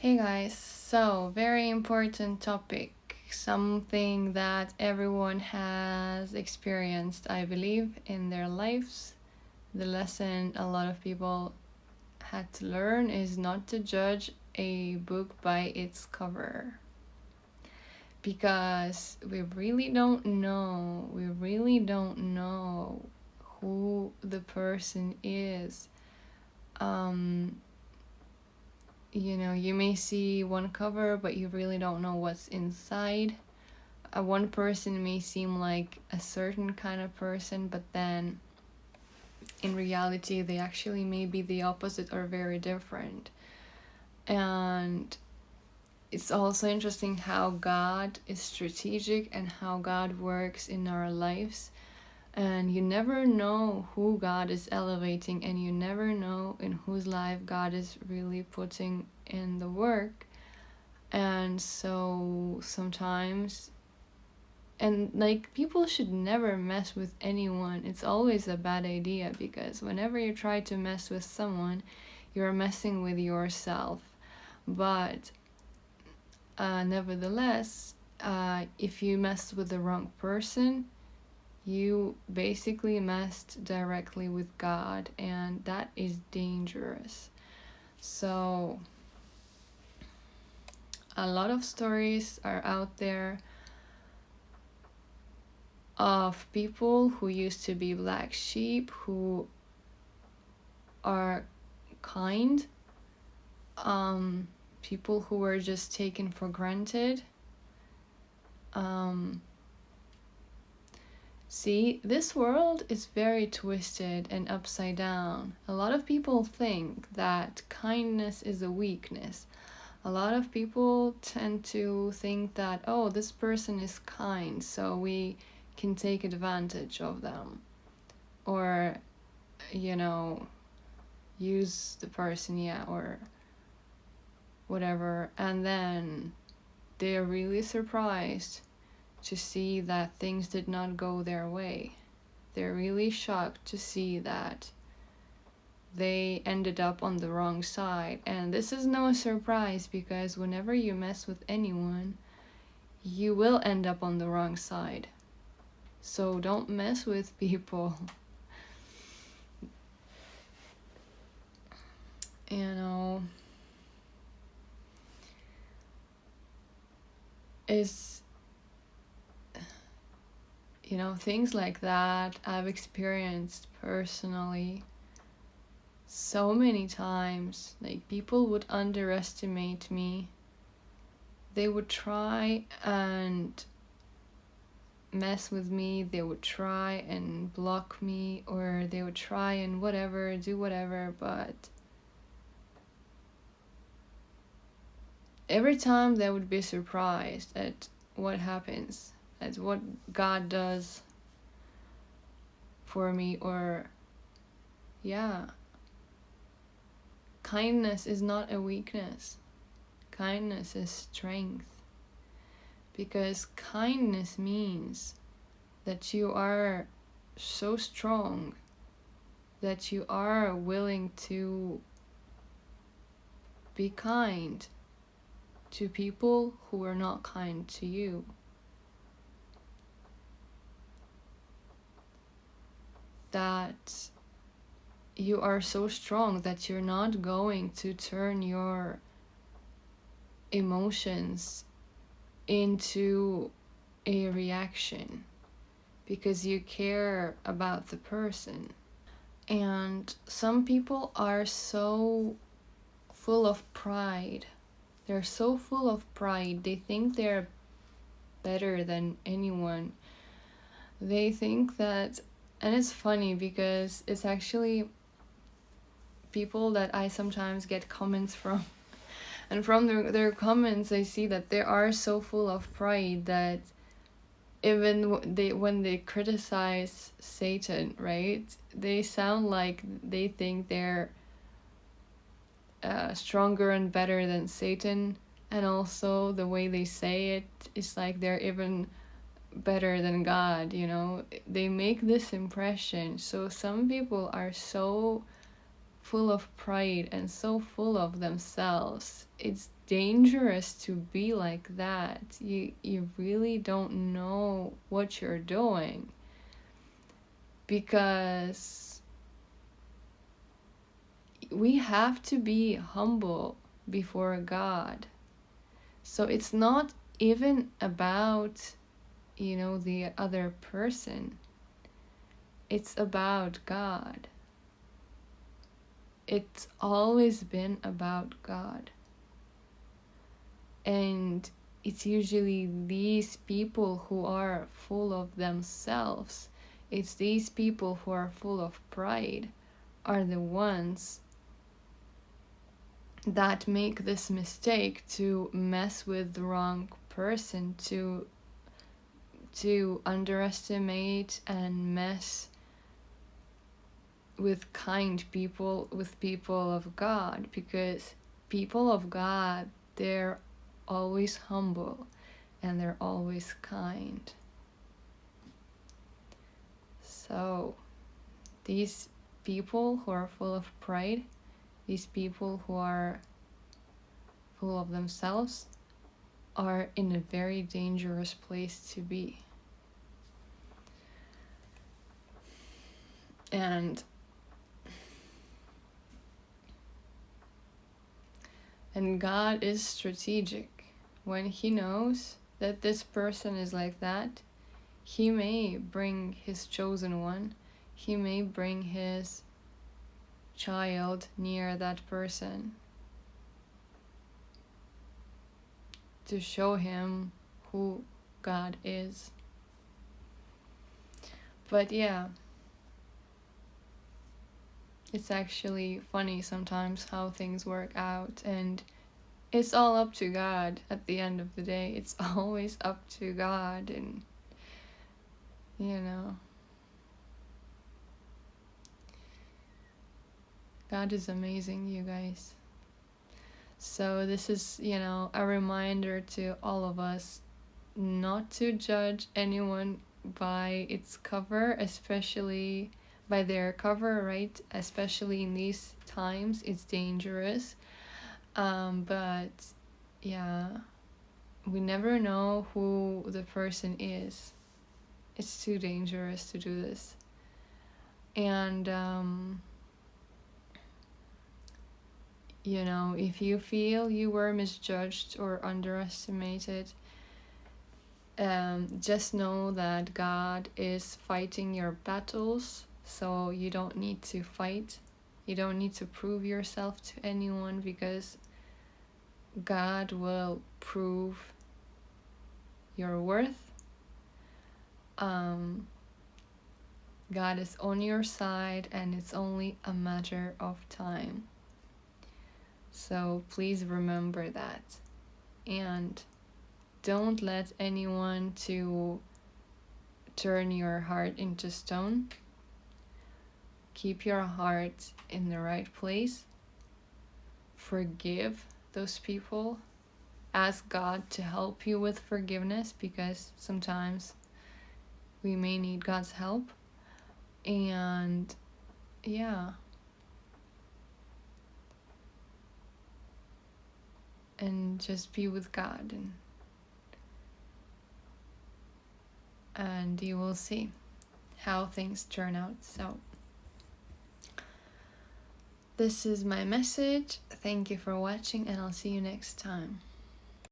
Hey guys, so very important topic, something that everyone has experienced, I believe, in their lives. The lesson a lot of people had to learn is not to judge a book by its cover. Because we really don't know who the person is. Um, you may see one cover, but you really don't know what's inside. One person may seem like a certain kind of person, but then in reality, they actually may be the opposite or very different. And it's also interesting how God is strategic and how God works in our lives. And you never know who God is elevating, and you never know in whose life God is really putting in the work. And so sometimes, and like, people should never mess with anyone. It's always a bad idea, because whenever you try to mess with someone, you're messing with yourself. But nevertheless, if you mess with the wrong person, you basically messed directly with God, and that is dangerous. So a lot of stories are out there of people who used to be black sheep, who are kind, people who were just taken for granted. See, this world is very twisted and upside down. A lot of people think that kindness is a weakness. A lot of people tend to think that, oh, this person is kind, so we can take advantage of them. Or, use the person, or whatever. And then they're really surprised to see that things did not go their way. They're really shocked to see that they ended up on the wrong side. And this is no surprise, because whenever you mess with anyone, you will end up on the wrong side. So don't mess with people. It's things like that I've experienced personally so many times. Like, people would underestimate me. They would try and mess with me. They would try and block me, or they would try and do whatever, but every time they would be surprised at what happens, at what God does for me. Or kindness is not a weakness. Kindness is strength. Because kindness means that you are so strong that you are willing to be kind to people who are not kind to you. That you are so strong that you're not going to turn your emotions into a reaction, because you care about the person. And some people are so full of pride. They're so full of pride. They think they're better than anyone. They think that, and it's funny because it's actually people that I sometimes get comments from. And from their comments, I see that they are so full of pride that even when they criticize Satan, right? They sound like they think they're stronger and better than Satan. And also the way they say it is like they're even better than God, They make this impression. So some people are so full of pride and so full of themselves. It's dangerous to be like that. You really don't know what you're doing, because we have to be humble before God. So it's not even about, the other person. It's about God. It's always been about God. And it's usually these people who are full of themselves, it's these people who are full of pride, are the ones that make this mistake to mess with the wrong person, to underestimate and mess with kind people, with people of God, because people of God, they're always humble and they're always kind. So these people who are full of pride, these people who are full of themselves, are in a very dangerous place to be. And God is strategic. When he knows that this person is like that, he may bring his chosen one, he may bring his child near that person to show him who God is. But yeah, it's actually funny sometimes how things work out, and it's all up to God at the end of the day. It's always up to God, and God is amazing, you guys. So this is, a reminder to all of us not to judge anyone by its cover, especially by their cover, right? Especially in these times, it's dangerous. But yeah, we never know who the person is. It's too dangerous to do this. And if you feel you were misjudged or underestimated, just know that God is fighting your battles, so you don't need to fight. You don't need to prove yourself to anyone, because God will prove your worth. God is on your side, and it's only a matter of time. So please remember that. And don't let anyone to turn your heart into stone. Keep your heart in the right place. Forgive those people. Ask God to help you with forgiveness, because sometimes we may need God's help. And yeah. And just be with God, and you will see how things turn out. So this is my message. Thank you for watching, and I'll see you next time.